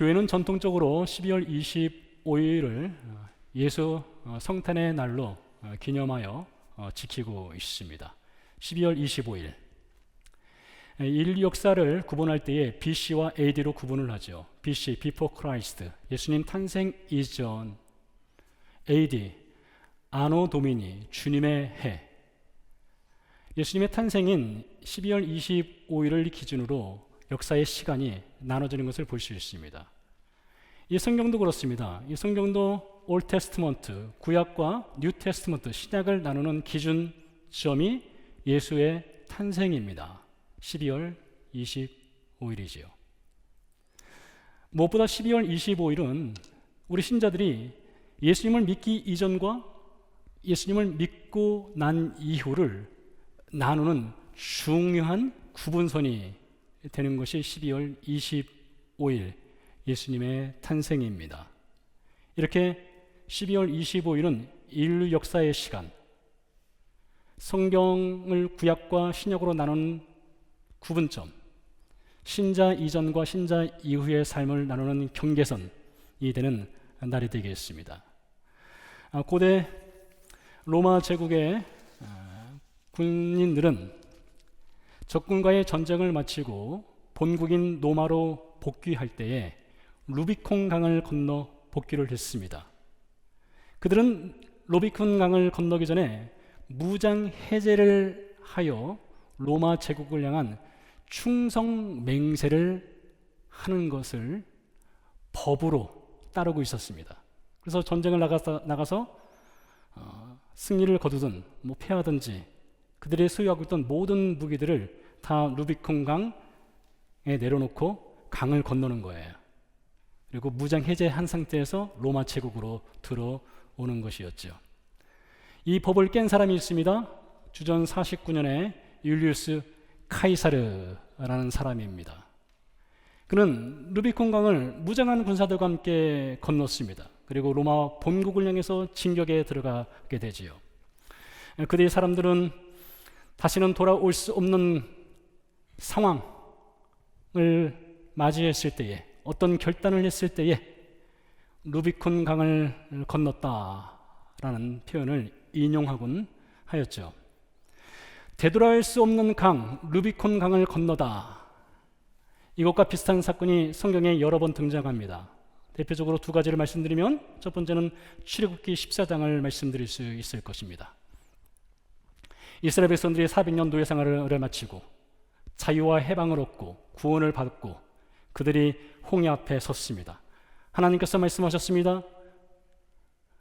교회는 전통적으로 12월 25일을 예수 성탄의 날로 기념하여 지키고 있습니다. 12월 25일. 인류 역사를 구분할 때에 BC와 AD로 구분을 하죠. BC, Before Christ, 예수님 탄생 이전. AD, 아노 도미니, 주님의 해. 예수님의 탄생인 12월 25일을 기준으로 역사의 시간이 나눠지는 것을 볼 수 있습니다. 이 성경도 그렇습니다. 이 성경도 올 테스트먼트, 구약과 뉴 테스트먼트, 신약을 나누는 기준점이 예수의 탄생입니다. 12월 25일이지요. 무엇보다 12월 25일은 우리 신자들이 예수님을 믿기 이전과 예수님을 믿고 난 이후를 나누는 중요한 구분선이 되는 것이 12월 25일 예수님의 탄생입니다. 이렇게 12월 25일은 인류 역사의 시간, 성경을 구약과 신약으로 나누는 구분점, 신자 이전과 신자 이후의 삶을 나누는 경계선이 되는 날이 되겠습니다. 고대 로마 제국의 군인들은 적군과의 전쟁을 마치고 본국인 로마로 복귀할 때에 루비콘 강을 건너 복귀를 했습니다. 그들은 루비콘 강을 건너기 전에 무장 해제를 하여 로마 제국을 향한 충성 맹세를 하는 것을 법으로 따르고 있었습니다. 그래서 전쟁을 나가서 승리를 거두든 패하든지 그들이 소유하고 있던 모든 무기들을 다 루비콘 강에 내려놓고 강을 건너는 거예요. 그리고 무장 해제한 상태에서 로마 제국으로 들어오는 것이었죠. 이 법을 깬 사람이 있습니다. 주전 49년에 율리우스 카이사르라는 사람입니다. 그는 루비콘 강을 무장한 군사들과 함께 건넜습니다. 그리고 로마 본국을 향해서 진격에 들어가게 되지요. 그들의 사람들은 다시는 돌아올 수 없는 상황을 맞이했을 때에, 어떤 결단을 했을 때에 루비콘 강을 건넜다라는 표현을 인용하곤 하였죠. 되돌아올 수 없는 강, 루비콘 강을 건너다. 이것과 비슷한 사건이 성경에 여러 번 등장합니다. 대표적으로 두 가지를 말씀드리면, 첫 번째는 출애굽기 14장을 말씀드릴 수 있을 것입니다. 이스라엘 백성들이 400년 노예 생활을 마치고 자유와 해방을 얻고 구원을 받고 그들이 홍해 앞에 섰습니다. 하나님께서 말씀하셨습니다.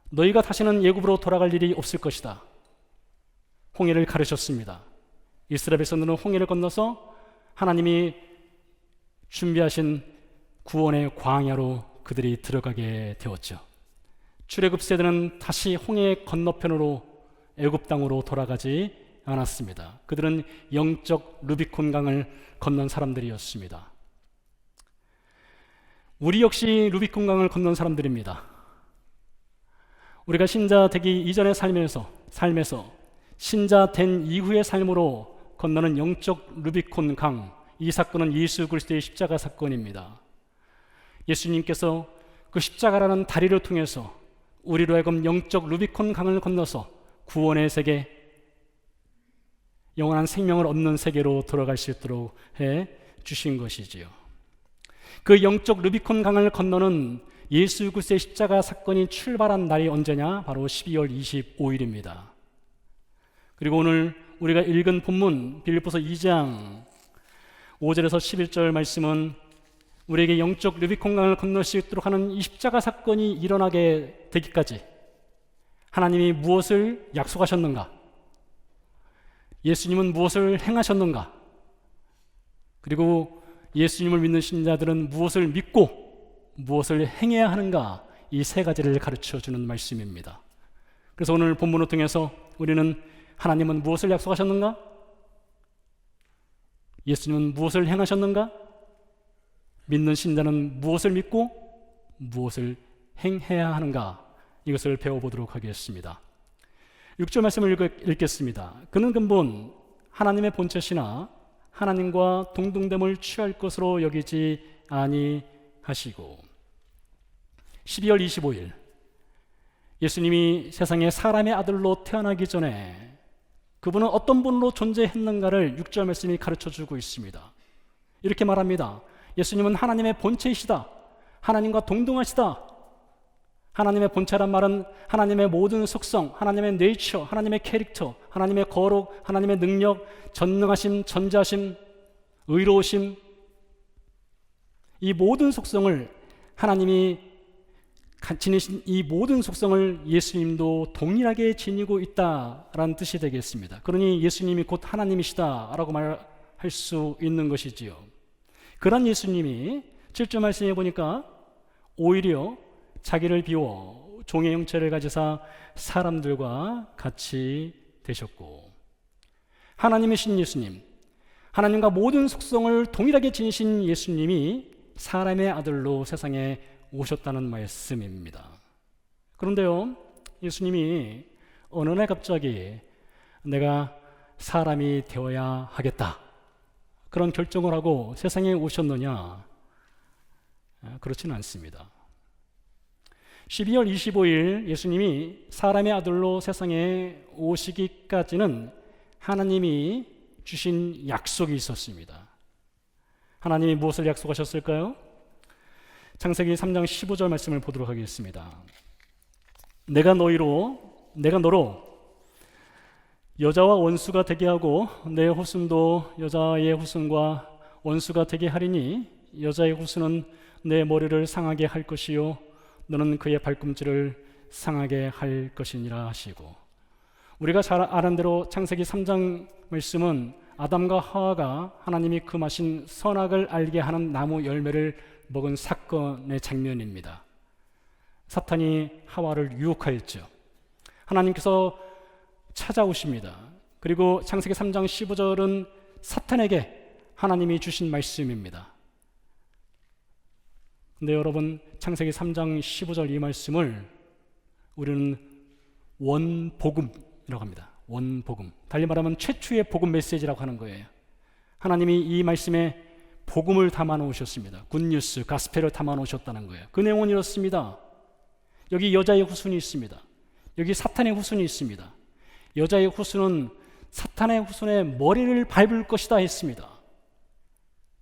너희가 다시는 애굽으로 돌아갈 일이 없을 것이다. 홍해를 가르셨습니다. 이스라엘 백성들은 홍해를 건너서 하나님이 준비하신 구원의 광야로 그들이 들어가게 되었죠. 출애굽 세대는 다시 홍해 건너편으로 애굽 땅으로 돌아가지 않았습니다. 그들은 영적 루비콘 강을 건넌 사람들이었습니다. 우리 역시 루비콘 강을 건넌 사람들입니다. 우리가 신자 되기 이전의 삶에서 신자 된 이후의 삶으로 건너는 영적 루비콘 강, 이 사건은 예수 그리스도의 십자가 사건입니다. 예수님께서 그 십자가라는 다리를 통해서 우리로 하여금 영적 루비콘 강을 건너서 구원의 세계, 영원한 생명을 얻는 세계로 들어갈 수 있도록 해 주신 것이지요. 그 영적 루비콘 강을 건너는 예수 그리스도의 십자가 사건이 출발한 날이 언제냐? 바로 12월 25일입니다. 그리고 오늘 우리가 읽은 본문 빌립보서 2장 5절에서 11절 말씀은 우리에게 영적 루비콘 강을 건널 수 있도록 하는 이 십자가 사건이 일어나게 되기까지 하나님이 무엇을 약속하셨는가? 예수님은 무엇을 행하셨는가? 그리고 예수님을 믿는 신자들은 무엇을 믿고 무엇을 행해야 하는가? 이 세 가지를 가르쳐주는 말씀입니다. 그래서 오늘 본문을 통해서 우리는 하나님은 무엇을 약속하셨는가? 예수님은 무엇을 행하셨는가? 믿는 신자는 무엇을 믿고 무엇을 행해야 하는가? 이것을 배워보도록 하겠습니다. 6절 말씀을 읽겠습니다. 그는 근본 하나님의 본체시나 하나님과 동등됨을 취할 것으로 여기지 아니하시고. 12월 25일 예수님이 세상에 사람의 아들로 태어나기 전에 그분은 어떤 분으로 존재했는가를 6절 말씀이 가르쳐주고 있습니다. 이렇게 말합니다. 예수님은 하나님의 본체이시다. 하나님과 동등하시다. 하나님의 본체란 말은 하나님의 모든 속성, 하나님의 네이처, 하나님의 캐릭터, 하나님의 거룩, 하나님의 능력, 전능하심, 전지하심, 의로우심, 이 모든 속성을 하나님이 지니신 이 모든 속성을 예수님도 동일하게 지니고 있다라는 뜻이 되겠습니다. 그러니 예수님이 곧 하나님이시다라고 말할 수 있는 것이지요. 그런 예수님이 7절 말씀에 보니까 오히려 자기를 비워 종의 형체를 가지사 사람들과 같이 되셨고, 하나님이신 예수님, 하나님과 모든 속성을 동일하게 지니신 예수님이 사람의 아들로 세상에 오셨다는 말씀입니다. 그런데요, 예수님이 어느 날 갑자기 내가 사람이 되어야 하겠다, 그런 결정을 하고 세상에 오셨느냐? 그렇지는 않습니다. 12월 25일 예수님이 사람의 아들로 세상에 오시기까지는 하나님이 주신 약속이 있었습니다. 하나님이 무엇을 약속하셨을까요? 창세기 3장 15절 말씀을 보도록 하겠습니다. 내가 너로 여자와 원수가 되게 하고 내 후손도 여자의 후손과 원수가 되게 하리니 여자의 후손은 내 머리를 상하게 할 것이요 너는 그의 발꿈치를 상하게 할 것이니라 하시고, 우리가 잘 아는 대로 창세기 3장 말씀은 아담과 하와가 하나님이 금하신 선악을 알게 하는 나무 열매를 먹은 사건의 장면입니다. 사탄이 하와를 유혹하였죠. 하나님께서 찾아오십니다. 그리고 창세기 3장 15절은 사탄에게 하나님이 주신 말씀입니다. 근데 여러분, 창세기 3장 15절 이 말씀을 우리는 원복음이라고 합니다. 원복음. 달리 말하면 최초의 복음 메시지라고 하는 거예요. 하나님이 이 말씀에 복음을 담아 놓으셨습니다. 굿뉴스, 가스펠을 담아 놓으셨다는 거예요. 그 내용은 이렇습니다. 여기 여자의 후손이 있습니다. 여기 사탄의 후손이 있습니다. 여자의 후손은 사탄의 후손의 머리를 밟을 것이다 했습니다.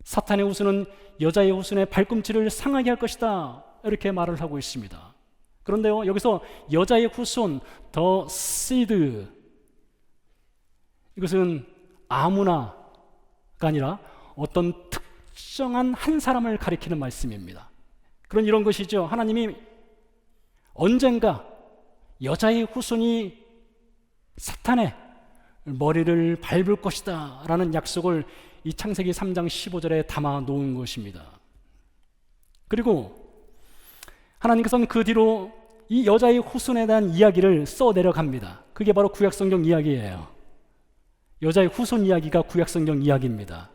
사탄의 후손은 여자의 후손의 발꿈치를 상하게 할 것이다, 이렇게 말을 하고 있습니다. 그런데요, 여기서 여자의 후손, 더 시드, 이것은 아무나가 아니라 어떤 특정한 한 사람을 가리키는 말씀입니다. 그런 이런 것이죠. 하나님이 언젠가 여자의 후손이 사탄의 머리를 밟을 것이다 라는 약속을 이 창세기 3장 15절에 담아 놓은 것입니다. 그리고 하나님께서는 그 뒤로 이 여자의 후손에 대한 이야기를 써 내려갑니다. 그게 바로 구약성경 이야기예요. 여자의 후손 이야기가 구약성경 이야기입니다.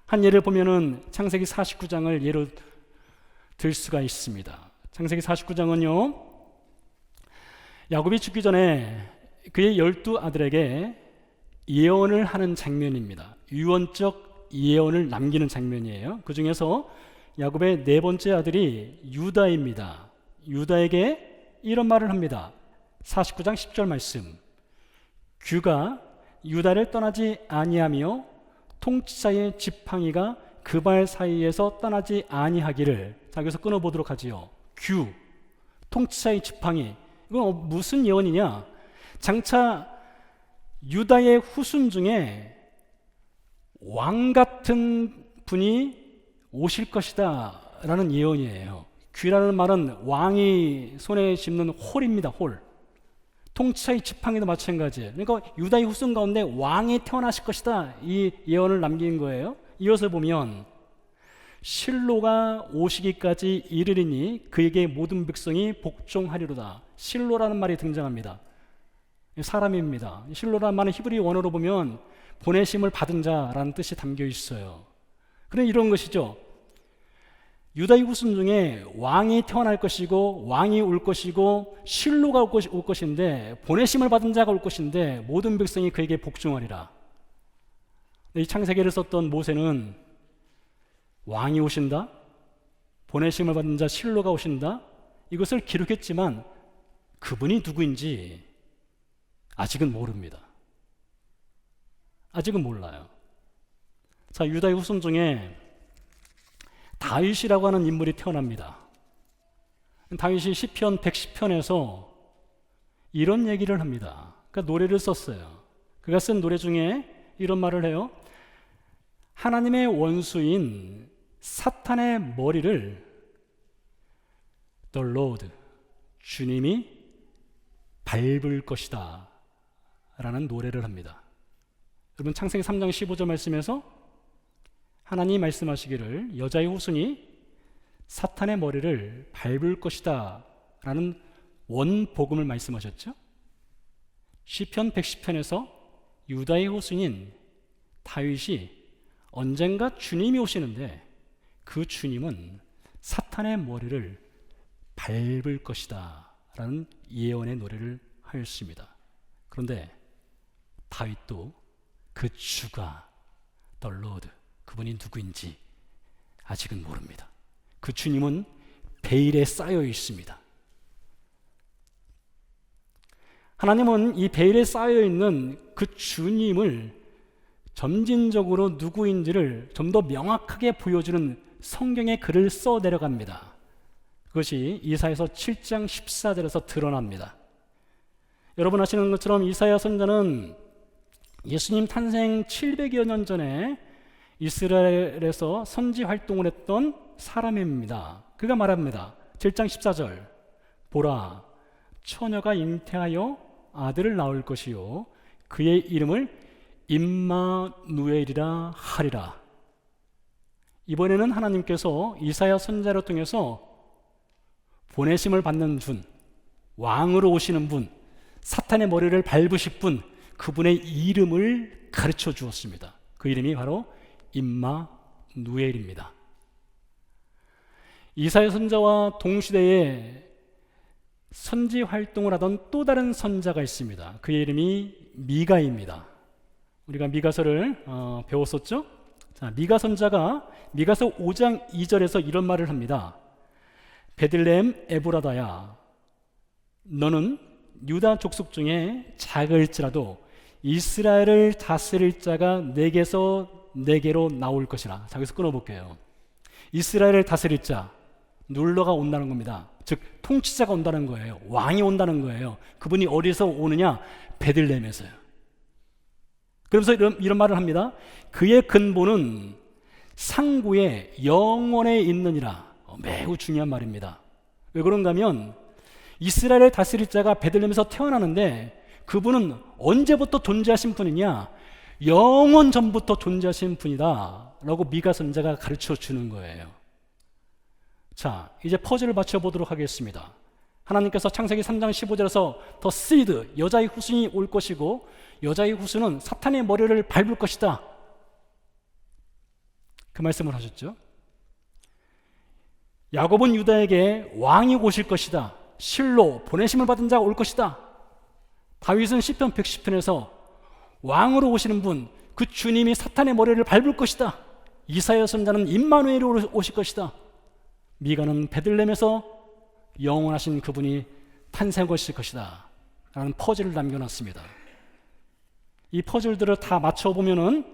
한 예를 보면은 창세기 49장을 예로 들 수가 있습니다. 창세기 49장은요, 야곱이 죽기 전에 그의 12 아들에게 예언을 하는 장면입니다. 유언적 예언을 남기는 장면이에요. 그 중에서 야곱의 네 번째 아들이 유다입니다. 유다에게 이런 말을 합니다. 49장 10절 말씀. 규가 유다를 떠나지 아니하며 통치자의 지팡이가 그 발 사이에서 떠나지 아니하기를. 자, 여기서 끊어보도록 하지요. 규, 통치자의 지팡이. 이건 무슨 예언이냐? 장차 유다의 후손 중에 왕 같은 분이 오실 것이다 라는 예언이에요. 귀라는 말은 왕이 손에 짚는 홀입니다. 홀. 통치자의 지팡이도 마찬가지예요. 그러니까 유다의 후손 가운데 왕이 태어나실 것이다, 이 예언을 남긴 거예요. 이어서 보면 실로가 오시기까지 이르리니 그에게 모든 백성이 복종하리로다. 실로라는 말이 등장합니다. 사람입니다. 실로라는 말은 히브리 원어로 보면 보내심을 받은 자라는 뜻이 담겨 있어요. 그런 이런 것이죠. 유다의 후손 중에 왕이 태어날 것이고 왕이 올 것이고 실로가 올 것인데, 보내심을 받은 자가 올 것인데 모든 백성이 그에게 복종하리라. 이 창세기를 썼던 모세는 왕이 오신다, 보내심을 받은 자 실로가 오신다, 이것을 기록했지만 그분이 누구인지 아직은 모릅니다. 아직은 몰라요. 자, 유다의 후손 중에 다윗이라고 하는 인물이 태어납니다. 다윗이 시편 110편에서 이런 얘기를 합니다. 그러니까 노래를 썼어요. 그가 쓴 노래 중에 이런 말을 해요. 하나님의 원수인 사탄의 머리를 The Lord, 주님이 밟을 것이다 라는 노래를 합니다. 여러분, 창세기 3장 15절 말씀에서 하나님이 말씀하시기를 여자의 후손이 사탄의 머리를 밟을 것이다 라는 원복음을 말씀하셨죠. 시편 110편에서 유다의 후손인 다윗이 언젠가 주님이 오시는데 그 주님은 사탄의 머리를 밟을 것이다 라는 예언의 노래를 하였습니다. 그런데 다윗도 그 주가 The Lord, 그분이 누구인지 아직은 모릅니다. 그 주님은 베일에 쌓여 있습니다. 하나님은 이 베일에 쌓여 있는 그 주님을 점진적으로 누구인지를 좀 더 명확하게 보여주는 성경의 글을 써 내려갑니다. 그것이 이사야서 7장 14절에서 드러납니다. 여러분 아시는 것처럼 이사야 선지자는 예수님 탄생 700여 년 전에 이스라엘에서 선지 활동을 했던 사람입니다. 그가 말합니다. 7장 14절, 보라, 처녀가 잉태하여 아들을 낳을 것이요 그의 이름을 임마누엘이라 하리라. 이번에는 하나님께서 이사야 선지자를 통해서 보내심을 받는 분, 왕으로 오시는 분, 사탄의 머리를 밟으실 분, 그분의 이름을 가르쳐 주었습니다. 그 이름이 바로 임마누엘입니다. 이사야 선지자와 동시대에 선지 활동을 하던 또 다른 선지자가 있습니다. 그의 이름이 미가입니다. 우리가 미가서를 배웠었죠? 자, 미가 선지자가 미가서 5장 2절에서 이런 말을 합니다. 베들레헴 에브라다야, 너는 유다 족속 중에 작을지라도 이스라엘을 다스릴 자가 내게로 나올 것이라. 자, 여기서 끊어볼게요. 이스라엘을 다스릴 자, 룰러가 온다는 겁니다. 즉 통치자가 온다는 거예요. 왕이 온다는 거예요. 그분이 어디서 오느냐? 베들레헴에서요. 그러면서 이런 말을 합니다. 그의 근본은 상구의 영원에 있느니라. 매우 중요한 말입니다. 왜 그런가 하면 이스라엘을 다스릴 자가 베들레헴에서 태어나는데 그분은 언제부터 존재하신 분이냐? 영원 전부터 존재하신 분이다 라고 미가 선지자가 가르쳐 주는 거예요. 자, 이제 퍼즐을 맞춰보도록 하겠습니다. 하나님께서 창세기 3장 15절에서 더 시드, 여자의 후손이 올 것이고 여자의 후손은 사탄의 머리를 밟을 것이다, 그 말씀을 하셨죠. 야곱은 유다에게 왕이 오실 것이다, 실로 보내심을 받은 자가 올 것이다. 다윗은 시편 110편에서 왕으로 오시는 분, 그 주님이 사탄의 머리를 밟을 것이다. 이사야 선지자는 임마누엘이 오실 것이다. 미가는 베들레헴에서 영원하신 그분이 탄생하실 것이다 라는 퍼즐을 남겨놨습니다. 이 퍼즐들을 다 맞춰보면은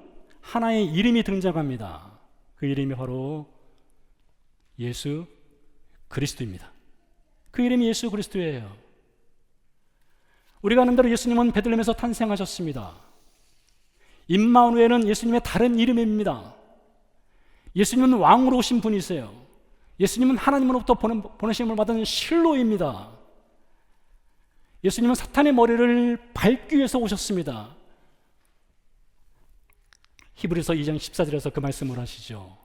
하나의 이름이 등장합니다. 그 이름이 바로 예수 그리스도입니다. 그 이름이 예수 그리스도예요. 우리가 아는 대로 예수님은 베들레헴에서 탄생하셨습니다. 임마누엘은 예수님의 다른 이름입니다. 예수님은 왕으로 오신 분이세요. 예수님은 하나님으로부터 보내심을 받은 실로입니다. 예수님은 사탄의 머리를 밟기 위해서 오셨습니다. 히브리서 2장 14절에서 그 말씀을 하시죠.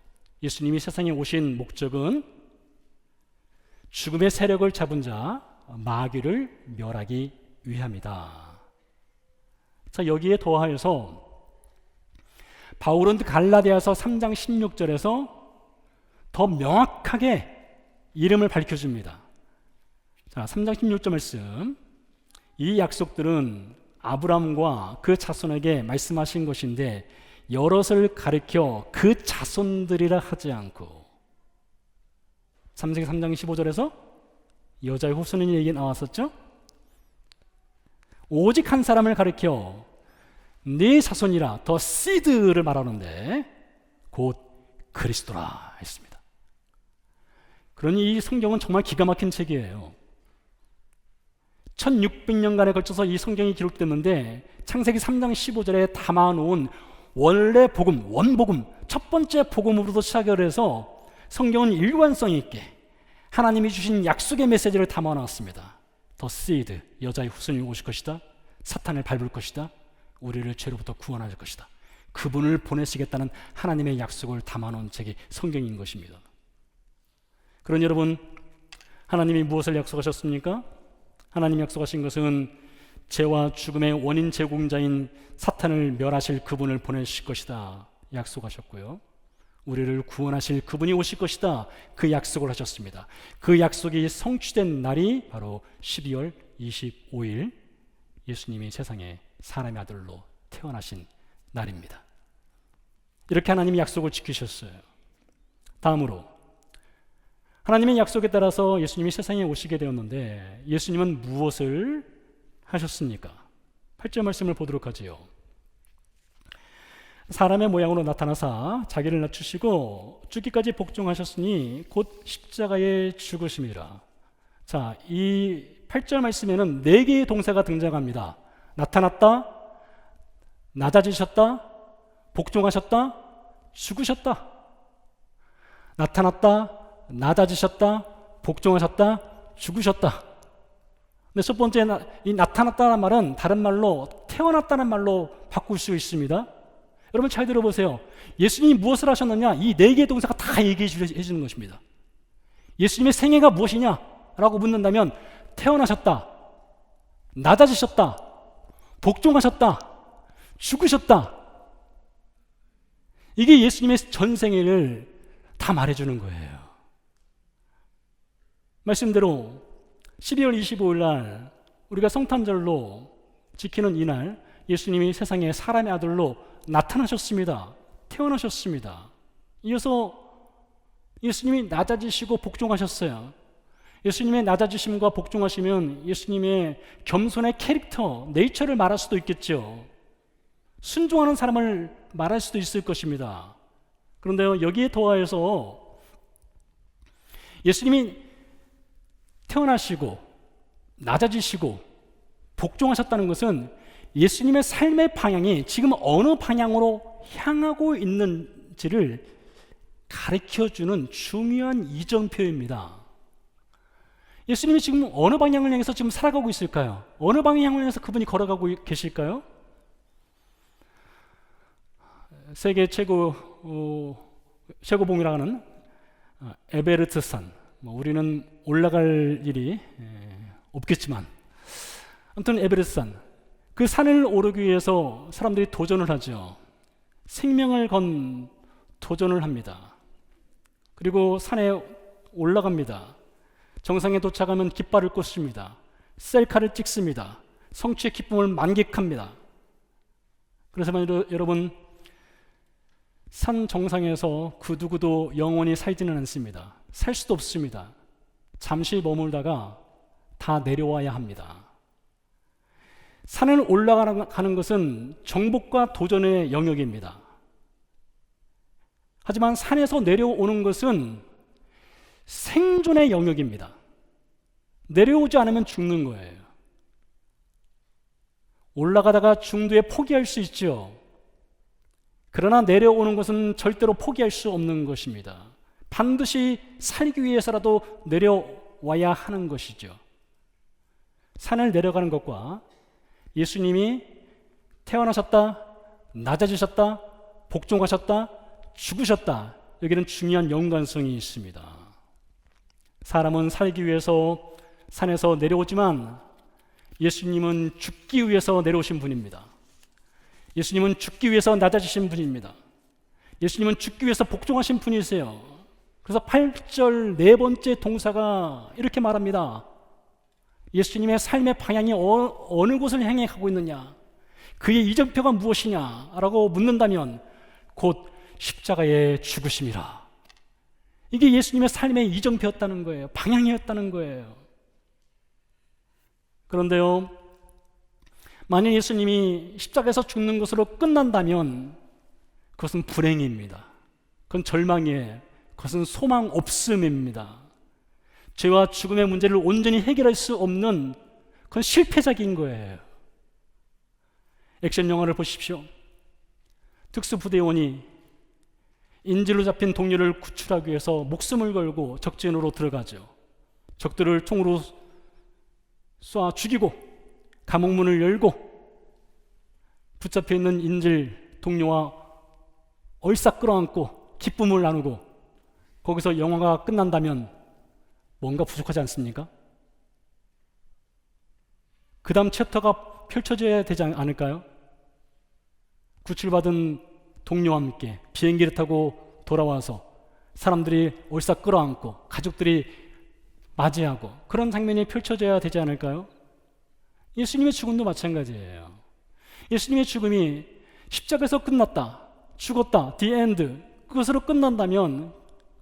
예수님이 세상에 오신 목적은 죽음의 세력을 잡은 자 마귀를 멸하기 위함이다. 자, 여기에 더하여서 바울은 갈라디아서 3장 16절에서 더 명확하게 이름을 밝혀줍니다. 자, 3장 16절 말씀. 이 약속들은 아브라함과 그 자손에게 말씀하신 것인데 여럿을 가리켜 그 자손들이라 하지 않고, 3장 15절에서 여자의 후손인 얘기 나왔었죠? 오직 한 사람을 가리켜 네 자손이라, 더 시드를 말하는데 곧 그리스도라 했습니다. 그러니 이 성경은 정말 기가 막힌 책이에요. 1600년간에 걸쳐서 이 성경이 기록됐는데 창세기 3장 15절에 담아놓은 원래 복음, 원복음, 첫 번째 복음으로도 시작을 해서 성경은 일관성 있게 하나님이 주신 약속의 메시지를 담아놨습니다. 더 시드, 여자의 후손이 오실 것이다. 사탄을 밟을 것이다. 우리를 죄로부터 구원할 것이다. 그분을 보내시겠다는 하나님의 약속을 담아놓은 책이 성경인 것입니다. 그러니 여러분, 하나님이 무엇을 약속하셨습니까? 하나님 약속하신 것은 죄와 죽음의 원인 제공자인 사탄을 멸하실 그분을 보내실 것이다 약속하셨고요, 우리를 구원하실 그분이 오실 것이다 그 약속을 하셨습니다. 그 약속이 성취된 날이 바로 12월 25일 예수님이 세상에 사람의 아들로 태어나신 날입니다. 이렇게 하나님이 약속을 지키셨어요. 다음으로 하나님의 약속에 따라서 예수님이 세상에 오시게 되었는데 예수님은 무엇을 하셨습니까? 8절 말씀을 보도록 하지요. 사람의 모양으로 나타나사 자기를 낮추시고 죽기까지 복종하셨으니 곧 십자가에 죽으심이라. 자, 이 8절 말씀에는 4개의 동사가 등장합니다. 나타났다, 낮아지셨다, 복종하셨다, 죽으셨다. 나타났다, 낮아지셨다, 복종하셨다, 죽으셨다. 근데 첫 번째 이 나타났다는 말은 다른 말로 태어났다는 말로 바꿀 수 있습니다. 여러분 잘 들어보세요. 예수님이 무엇을 하셨느냐, 이 4개의 동사가 다 얘기해 주는 것입니다. 예수님의 생애가 무엇이냐 라고 묻는다면 태어나셨다, 낮아지셨다, 복종하셨다, 죽으셨다. 이게 예수님의 전생애를 다 말해주는 거예요. 말씀대로 12월 25일 날 우리가 성탄절로 지키는 이날 예수님이 세상에 사람의 아들로 나타나셨습니다. 태어나셨습니다. 이어서 예수님이 낮아지시고 복종하셨어요. 예수님의 낮아지심과 복종하시면 예수님의 겸손의 캐릭터, 네이처를 말할 수도 있겠죠. 순종하는 사람을 말할 수도 있을 것입니다. 그런데요, 여기에 더하여서 예수님이 태어나시고 낮아지시고 복종하셨다는 것은 예수님의 삶의 방향이 지금 어느 방향으로 향하고 있는지를 가르쳐주는 중요한 이정표입니다. 예수님이 지금 어느 방향을 향해서 지금 살아가고 있을까요? 어느 방향을 향해서 그분이 걸어가고 계실까요? 세계 최고봉이라고 하는 에베레스트산, 우리는 올라갈 일이 없겠지만 아무튼 에베레스트산, 그 산을 오르기 위해서 사람들이 도전을 하죠. 생명을 건 도전을 합니다. 그리고 산에 올라갑니다. 정상에 도착하면 깃발을 꽂습니다. 셀카를 찍습니다. 성취의 기쁨을 만끽합니다. 그래서 여러분, 산 정상에서 그 누구도 영원히 살지는 않습니다. 살 수도 없습니다. 잠시 머물다가 다 내려와야 합니다. 산을 올라가는 것은 정복과 도전의 영역입니다. 하지만 산에서 내려오는 것은 생존의 영역입니다. 내려오지 않으면 죽는 거예요. 올라가다가 중도에 포기할 수 있죠. 그러나 내려오는 것은 절대로 포기할 수 없는 것입니다. 반드시 살기 위해서라도 내려와야 하는 것이죠. 산을 내려가는 것과 예수님이 태어나셨다, 낮아지셨다, 복종하셨다, 죽으셨다, 여기는 중요한 연관성이 있습니다. 사람은 살기 위해서 산에서 내려오지만 예수님은 죽기 위해서 내려오신 분입니다. 예수님은 죽기 위해서 낮아지신 분입니다. 예수님은 죽기 위해서 복종하신 분이세요. 그래서 8절 4번째 동사가 이렇게 말합니다. 예수님의 삶의 방향이 어느 곳을 향해 가고 있느냐, 그의 이정표가 무엇이냐 라고 묻는다면 곧 십자가의 죽으심이라. 이게 예수님의 삶의 이정표였다는 거예요. 방향이었다는 거예요. 그런데요, 만약 예수님이 십자가에서 죽는 것으로 끝난다면 그것은 불행입니다. 그건 절망이에요. 그것은 소망 없음입니다. 죄와 죽음의 문제를 온전히 해결할 수 없는 그건 실패작인 거예요. 액션 영화를 보십시오. 특수부대원이 인질로 잡힌 동료를 구출하기 위해서 목숨을 걸고 적진으로 들어가죠. 적들을 총으로 쏴 죽이고 감옥문을 열고 붙잡혀 있는 인질 동료와 얼싸 끌어안고 기쁨을 나누고 거기서 영화가 끝난다면 뭔가 부족하지 않습니까? 그 다음 챕터가 펼쳐져야 되지 않을까요? 구출받은 동료와 함께 비행기를 타고 돌아와서 사람들이 얼싸 끌어안고 가족들이 맞이하고 그런 장면이 펼쳐져야 되지 않을까요? 예수님의 죽음도 마찬가지예요. 예수님의 죽음이 십자가에서 끝났다, 죽었다, the end, 그것으로 끝난다면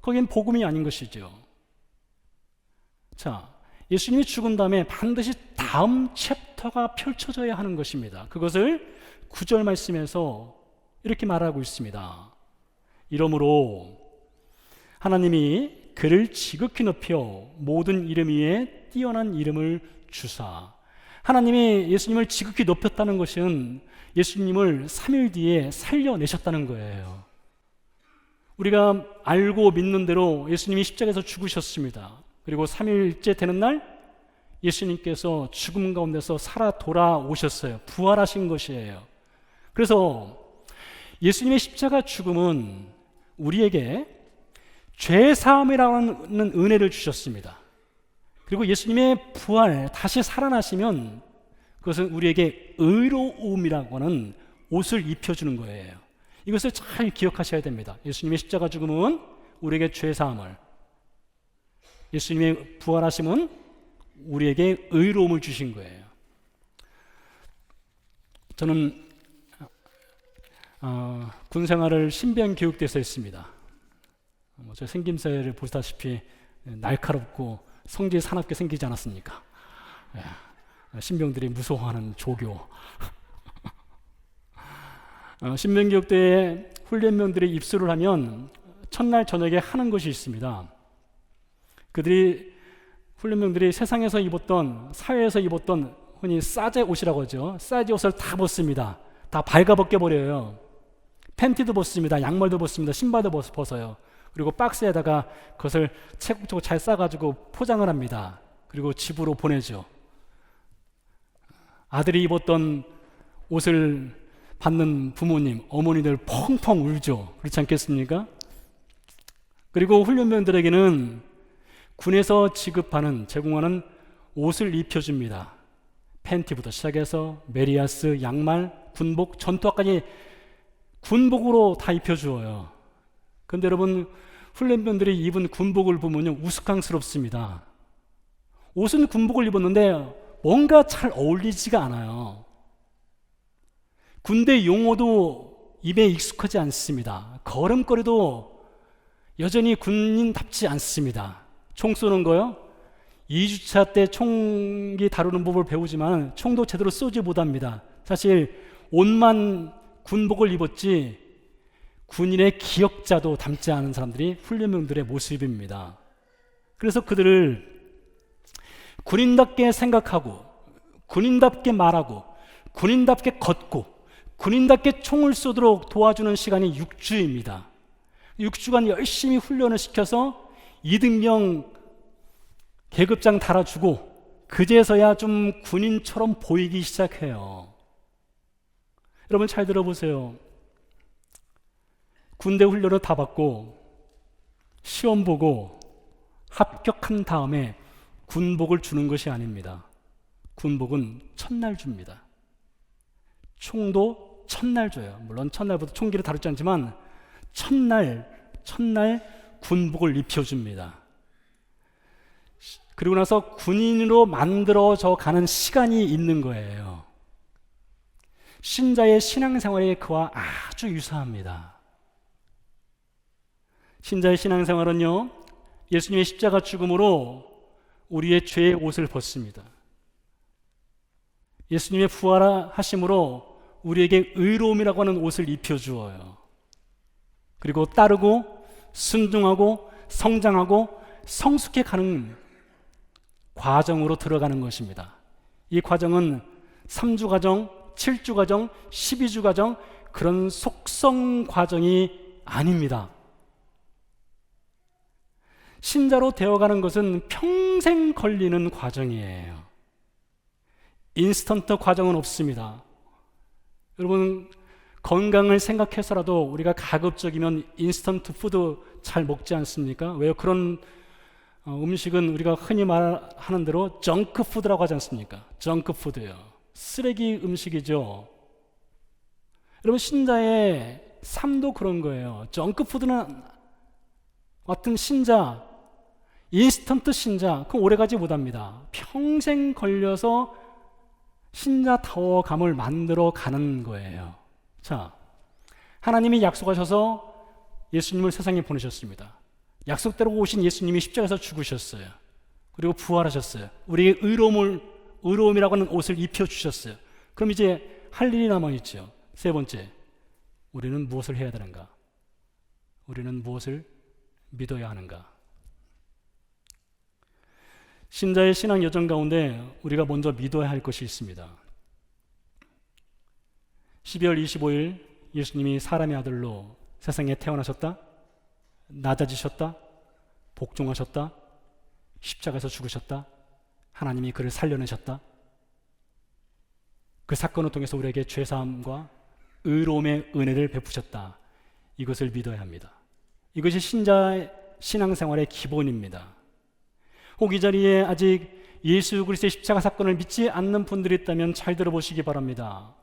거긴 복음이 아닌 것이죠. 자, 예수님이 죽은 다음에 반드시 다음 챕터가 펼쳐져야 하는 것입니다. 그것을 9절 말씀에서 이렇게 말하고 있습니다. 이러므로 하나님이 그를 지극히 높여 모든 이름 위에 뛰어난 이름을 주사. 하나님이 예수님을 지극히 높였다는 것은 예수님을 3일 뒤에 살려내셨다는 거예요. 우리가 알고 믿는 대로 예수님이 십자가에서 죽으셨습니다. 그리고 3일째 되는 날 예수님께서 죽음 가운데서 살아 돌아오셨어요. 부활하신 것이에요. 그래서 예수님의 십자가 죽음은 우리에게 죄사함이라는 은혜를 주셨습니다. 그리고 예수님의 부활, 다시 살아나시면 그것은 우리에게 의로움이라고 하는 옷을 입혀주는 거예요. 이것을 잘 기억하셔야 됩니다. 예수님의 십자가 죽음은 우리에게 죄사함을, 예수님의 부활하심은 우리에게 의로움을 주신 거예요. 저는 군 생활을 신병교육대에서 했습니다. 저 생김새를 보시다시피 날카롭고 성질이 사납게 생기지 않았습니까? 신병들이 무서워하는 조교. 신병교육대에 훈련병들이 입소를 하면 첫날 저녁에 하는 것이 있습니다. 훈련병들이 세상에서 입었던, 사회에서 입었던 흔히 싸제 옷이라고 하죠. 싸제 옷을 다 벗습니다. 다 발가벗겨 버려요. 팬티도 벗습니다. 양말도 벗습니다. 신발도 벗어요. 그리고 박스에다가 그것을 차곡차곡 잘 싸가지고 포장을 합니다. 그리고 집으로 보내죠. 아들이 입었던 옷을 받는 부모님, 어머니들 펑펑 울죠. 그렇지 않겠습니까? 그리고 훈련병들에게는 군에서 제공하는 옷을 입혀줍니다. 팬티부터 시작해서 메리아스, 양말, 군복, 전투화까지 군복으로 다 입혀주어요. 그런데 여러분, 훈련병들이 입은 군복을 보면요, 우스꽝스럽습니다. 옷은 군복을 입었는데 뭔가 잘 어울리지가 않아요. 군대 용어도 입에 익숙하지 않습니다. 걸음걸이도 여전히 군인답지 않습니다. 총 쏘는 거요? 2주차 때 총기 다루는 법을 배우지만 총도 제대로 쏘지 못합니다. 사실 옷만 군복을 입었지 군인의 기억자도 담지 않은 사람들이 훈련병들의 모습입니다. 그래서 그들을 군인답게 생각하고 군인답게 말하고 군인답게 걷고 군인답게 총을 쏘도록 도와주는 시간이 6주입니다. 6주간 열심히 훈련을 시켜서 이등병 계급장 달아주고 그제서야 좀 군인처럼 보이기 시작해요. 여러분 잘 들어보세요. 군대 훈련을 다 받고 시험 보고 합격한 다음에 군복을 주는 것이 아닙니다. 군복은 첫날 줍니다. 총도 첫날 줘요. 물론 첫날부터 총기를 다루지 않지만 첫날 군복을 입혀줍니다. 그리고 나서 군인으로 만들어져 가는 시간이 있는 거예요. 신자의 신앙생활이 그와 아주 유사합니다. 신자의 신앙생활은요, 예수님의 십자가 죽음으로 우리의 죄의 옷을 벗습니다. 예수님의 부활하심으로 우리에게 의로움이라고 하는 옷을 입혀주어요. 그리고 따르고 순종하고 성장하고 성숙해 가는 과정으로 들어가는 것입니다. 이 과정은 3주 과정, 7주 과정, 12주 과정, 그런 속성 과정이 아닙니다. 신자로 되어가는 것은 평생 걸리는 과정이에요. 인스턴트 과정은 없습니다. 여러분, 건강을 생각해서라도 우리가 가급적이면 인스턴트 푸드 잘 먹지 않습니까? 왜요? 그런 음식은 우리가 흔히 말하는 대로 정크 푸드라고 하지 않습니까? 정크 푸드요. 쓰레기 음식이죠. 여러분, 신자의 삶도 그런 거예요. 정크 푸드는 같은 신자, 인스턴트 신자, 그럼 오래가지 못합니다. 평생 걸려서 신자다워감을 만들어 가는 거예요. 자, 하나님이 약속하셔서 예수님을 세상에 보내셨습니다. 약속대로 오신 예수님이 십자가에서 죽으셨어요. 그리고 부활하셨어요. 우리에게 의로움이라고 하는 옷을 입혀주셨어요. 그럼 이제 할 일이 남아있죠. 세 번째, 우리는 무엇을 해야 되는가? 우리는 무엇을 믿어야 하는가? 신자의 신앙 여정 가운데 우리가 먼저 믿어야 할 것이 있습니다. 12월 25일 예수님이 사람의 아들로 세상에 태어나셨다, 낮아지셨다, 복종하셨다, 십자가에서 죽으셨다, 하나님이 그를 살려내셨다. 그 사건을 통해서 우리에게 죄사함과 의로움의 은혜를 베푸셨다. 이것을 믿어야 합니다. 이것이 신자의 신앙생활의 기본입니다. 혹 이 자리에 아직 예수 그리스도의 십자가 사건을 믿지 않는 분들이 있다면 잘 들어보시기 바랍니다.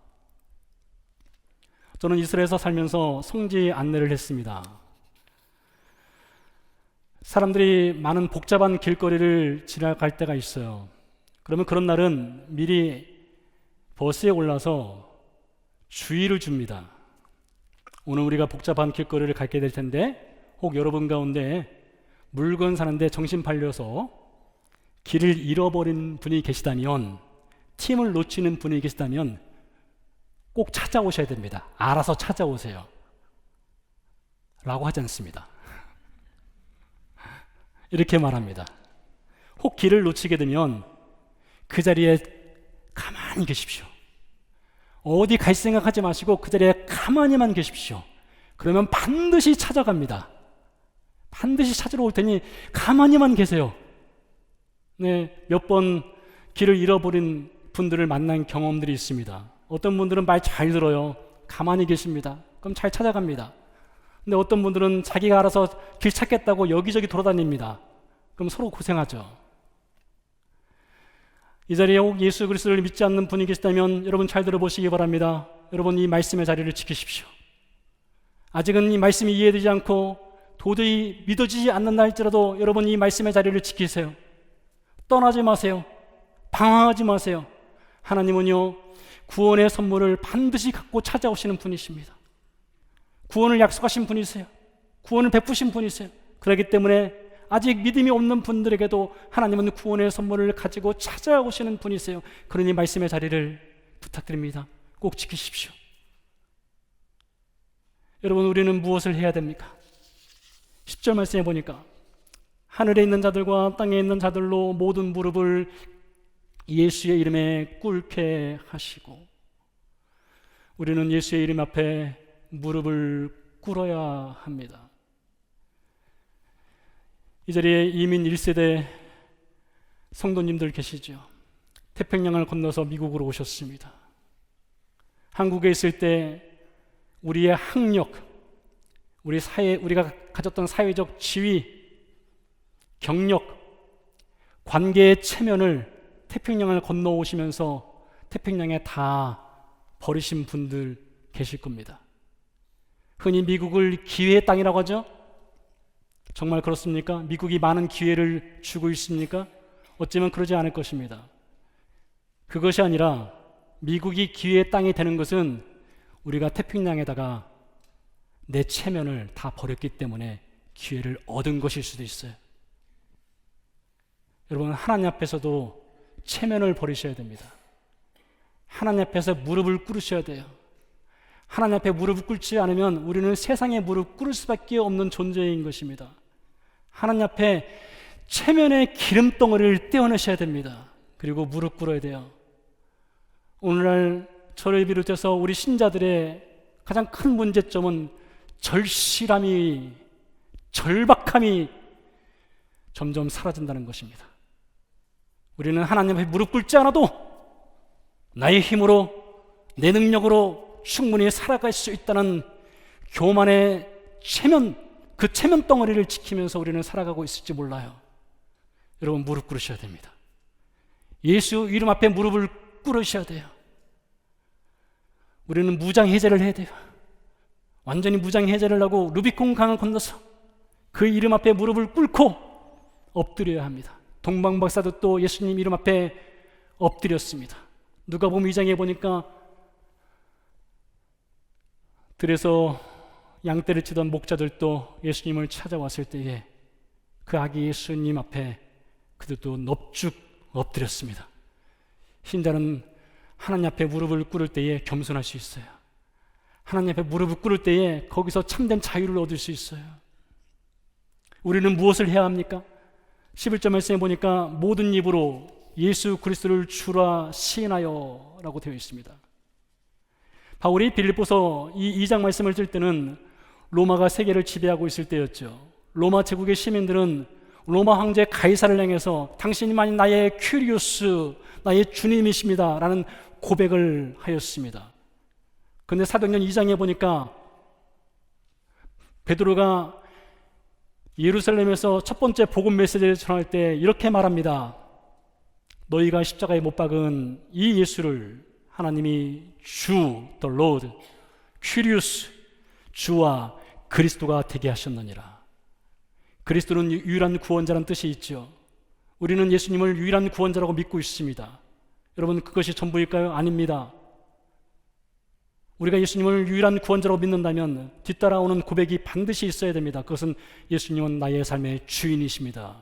저는 이스라엘에서 살면서 성지 안내를 했습니다. 사람들이 많은 복잡한 길거리를 지나갈 때가 있어요. 그러면 그런 날은 미리 버스에 올라서 주의를 줍니다. 오늘 우리가 복잡한 길거리를 가게 될 텐데 혹 여러분 가운데 물건 사는데 정신 팔려서 길을 잃어버린 분이 계시다면, 팀을 놓치는 분이 계시다면 꼭 찾아오셔야 됩니다. 알아서 찾아오세요 라고 하지 않습니다. 이렇게 말합니다. 혹 길을 놓치게 되면 그 자리에 가만히 계십시오. 어디 갈 생각하지 마시고 그 자리에 가만히만 계십시오. 그러면 반드시 찾아갑니다. 반드시 찾으러 올 테니 가만히만 계세요. 네, 몇 번 길을 잃어버린 분들을 만난 경험들이 있습니다. 어떤 분들은 말 잘 들어요. 가만히 계십니다. 그럼 잘 찾아갑니다. 근데 어떤 분들은 자기가 알아서 길 찾겠다고 여기저기 돌아다닙니다. 그럼 서로 고생하죠. 이 자리에 혹 예수 그리스도를 믿지 않는 분이 계시다면 여러분 잘 들어보시기 바랍니다. 여러분 이 말씀의 자리를 지키십시오. 아직은 이 말씀이 이해되지 않고 도저히 믿어지지 않는다 할지라도 여러분 이 말씀의 자리를 지키세요. 떠나지 마세요. 방황하지 마세요. 하나님은요, 구원의 선물을 반드시 갖고 찾아오시는 분이십니다. 구원을 약속하신 분이세요. 구원을 베푸신 분이세요. 그렇기 때문에 아직 믿음이 없는 분들에게도 하나님은 구원의 선물을 가지고 찾아오시는 분이세요. 그러니 말씀의 자리를 부탁드립니다. 꼭 지키십시오. 여러분, 우리는 무엇을 해야 됩니까? 10절 말씀해 보니까 하늘에 있는 자들과 땅에 있는 자들로 모든 무릎을 예수의 이름에 꿇게 하시고, 우리는 예수의 이름 앞에 무릎을 꿇어야 합니다. 이 자리에 이민 1세대 성도님들 계시죠? 태평양을 건너서 미국으로 오셨습니다. 한국에 있을 때 우리의 학력, 우리가 가졌던 사회적 지위, 경력, 관계의 체면을 태평양을 건너오시면서 태평양에 다 버리신 분들 계실 겁니다. 흔히 미국을 기회의 땅이라고 하죠? 정말 그렇습니까? 미국이 많은 기회를 주고 있습니까? 어쩌면 그러지 않을 것입니다. 그것이 아니라 미국이 기회의 땅이 되는 것은 우리가 태평양에다가 내 체면을 다 버렸기 때문에 기회를 얻은 것일 수도 있어요. 여러분, 하나님 앞에서도 체면을 버리셔야 됩니다. 하나님 앞에서 무릎을 꿇으셔야 돼요. 하나님 앞에 무릎을 꿇지 않으면 우리는 세상에 무릎 꿇을 수밖에 없는 존재인 것입니다. 하나님 앞에 체면의 기름덩어리를 떼어내셔야 됩니다. 그리고 무릎 꿇어야 돼요. 오늘날 저를 비롯해서 우리 신자들의 가장 큰 문제점은 절실함이, 절박함이 점점 사라진다는 것입니다. 우리는 하나님 앞에 무릎 꿇지 않아도 나의 힘으로, 내 능력으로 충분히 살아갈 수 있다는 교만의 체면, 그 체면 덩어리를 지키면서 우리는 살아가고 있을지 몰라요. 여러분, 무릎 꿇으셔야 됩니다. 예수 이름 앞에 무릎을 꿇으셔야 돼요. 우리는 무장해제를 해야 돼요. 완전히 무장해제를 하고 루비콘 강을 건너서 그 이름 앞에 무릎을 꿇고 엎드려야 합니다. 동방박사도 또 예수님 이름 앞에 엎드렸습니다. 누가복음 2장에 보니까 들에서 양떼를 치던 목자들도 예수님을 찾아왔을 때에 그 아기 예수님 앞에 그들도 넙죽 엎드렸습니다. 신자는 하나님 앞에 무릎을 꿇을 때에 겸손할 수 있어요. 하나님 앞에 무릎을 꿇을 때에 거기서 참된 자유를 얻을 수 있어요. 우리는 무엇을 해야 합니까? 11절 말씀에 보니까 모든 입으로 예수 그리스도를 주라 시인하여 라고 되어 있습니다. 바울이 빌립보서 이 2장 말씀을 들 때는 로마가 세계를 지배하고 있을 때였죠. 로마 제국의 시민들은 로마 황제 가이사를 향해서 당신이만이 나의 큐리오스, 나의 주님이십니다 라는 고백을 하였습니다. 그런데 사도행전 2장에 보니까 베드로가 예루살렘에서 첫 번째 복음 메시지를 전할 때 이렇게 말합니다. 너희가 십자가에 못 박은 이 예수를 하나님이 주, the Lord, 큐리우스, 주와 그리스도가 되게 하셨느니라. 그리스도는 유일한 구원자라는 뜻이 있죠. 우리는 예수님을 유일한 구원자라고 믿고 있습니다. 여러분, 그것이 전부일까요? 아닙니다. 우리가 예수님을 유일한 구원자라고 믿는다면 뒤따라오는 고백이 반드시 있어야 됩니다. 그것은 예수님은 나의 삶의 주인이십니다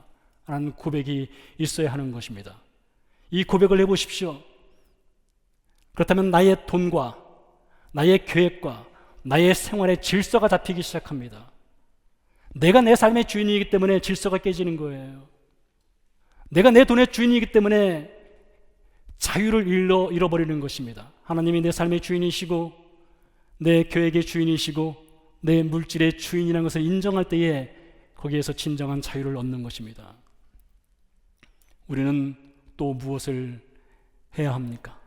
라는 고백이 있어야 하는 것입니다. 이 고백을 해보십시오. 그렇다면 나의 돈과 나의 계획과 나의 생활의 질서가 잡히기 시작합니다. 내가 내 삶의 주인이기 때문에 질서가 깨지는 거예요. 내가 내 돈의 주인이기 때문에 자유를 잃어버리는 것입니다. 하나님이 내 삶의 주인이시고 내 계획의 주인이시고 내 물질의 주인이라는 것을 인정할 때에 거기에서 진정한 자유를 얻는 것입니다. 우리는 또 무엇을 해야 합니까?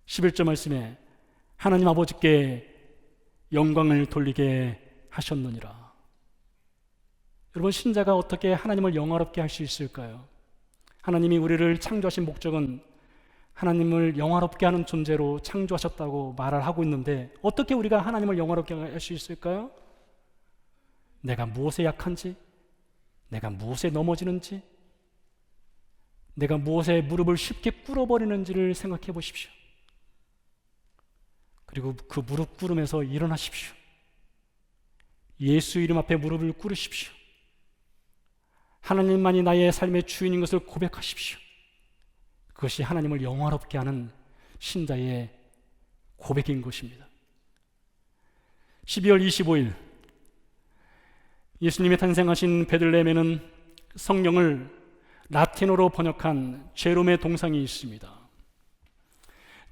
11절 말씀에 하나님 아버지께 영광을 돌리게 하셨느니라. 여러분, 신자가 어떻게 하나님을 영화롭게 할 수 있을까요? 하나님이 우리를 창조하신 목적은 하나님을 영화롭게 하는 존재로 창조하셨다고 말을 하고 있는데 어떻게 우리가 하나님을 영화롭게 할 수 있을까요? 내가 무엇에 약한지, 내가 무엇에 넘어지는지, 내가 무엇에 무릎을 쉽게 꿇어버리는지를 생각해 보십시오. 그리고 그 무릎 꿇으면서 일어나십시오. 예수 이름 앞에 무릎을 꿇으십시오. 하나님만이 나의 삶의 주인인 것을 고백하십시오. 그것이 하나님을 영화롭게 하는 신자의 고백인 것입니다. 12월 25일 예수님이 탄생하신 베들레헴에는 성경을 라틴어로 번역한 제롬의 동상이 있습니다.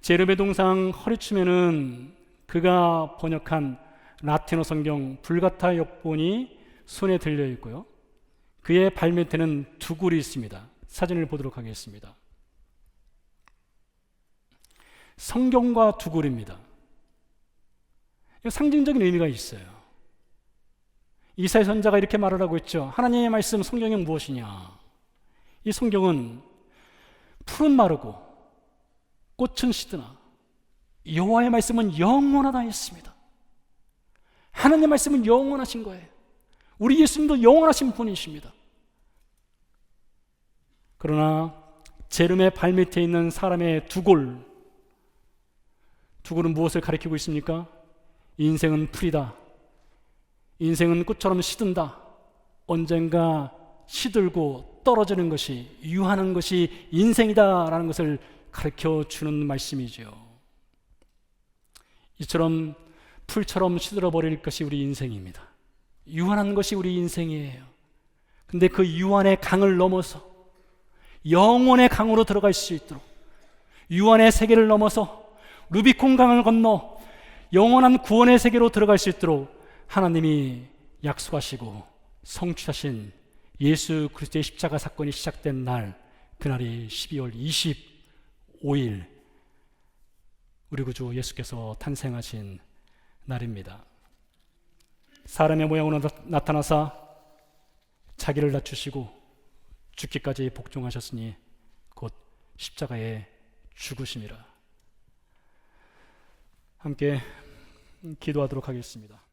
제롬의 동상 허리춤에는 그가 번역한 라틴어 성경 불가타 역본이 손에 들려 있고요. 그의 발밑에는 두굴이 있습니다. 사진을 보도록 하겠습니다. 성경과 두굴입니다. 상징적인 의미가 있어요. 이사야 선지자가 이렇게 말을 하고 있죠. 하나님의 말씀 성경은 무엇이냐? 이 성경은 풀은 마르고 꽃은 시드나 여호와의 말씀은 영원하다 했습니다. 하나님의 말씀은 영원하신 거예요. 우리 예수님도 영원하신 분이십니다. 그러나 제름의 발밑에 있는 사람의 두골은 무엇을 가리키고 있습니까? 인생은 풀이다. 인생은 꽃처럼 시든다. 언젠가 시들고 떨어지는 것이, 유하는 것이 인생이다라는 것을 가르쳐 주는 말씀이죠. 이처럼 풀처럼 시들어 버릴 것이 우리 인생입니다. 유한한 것이 우리 인생이에요. 근데 그 유한의 강을 넘어서 영원의 강으로 들어갈 수 있도록, 유한의 세계를 넘어서 루비콘 강을 건너 영원한 구원의 세계로 들어갈 수 있도록 하나님이 약속하시고 성취하신 예수 그리스도의 십자가 사건이 시작된 날, 그날이 12월 25일 우리 구주 예수께서 탄생하신 날입니다. 사람의 모양으로 나타나사 자기를 낮추시고 죽기까지 복종하셨으니 곧 십자가에 죽으심이라. 함께 기도하도록 하겠습니다.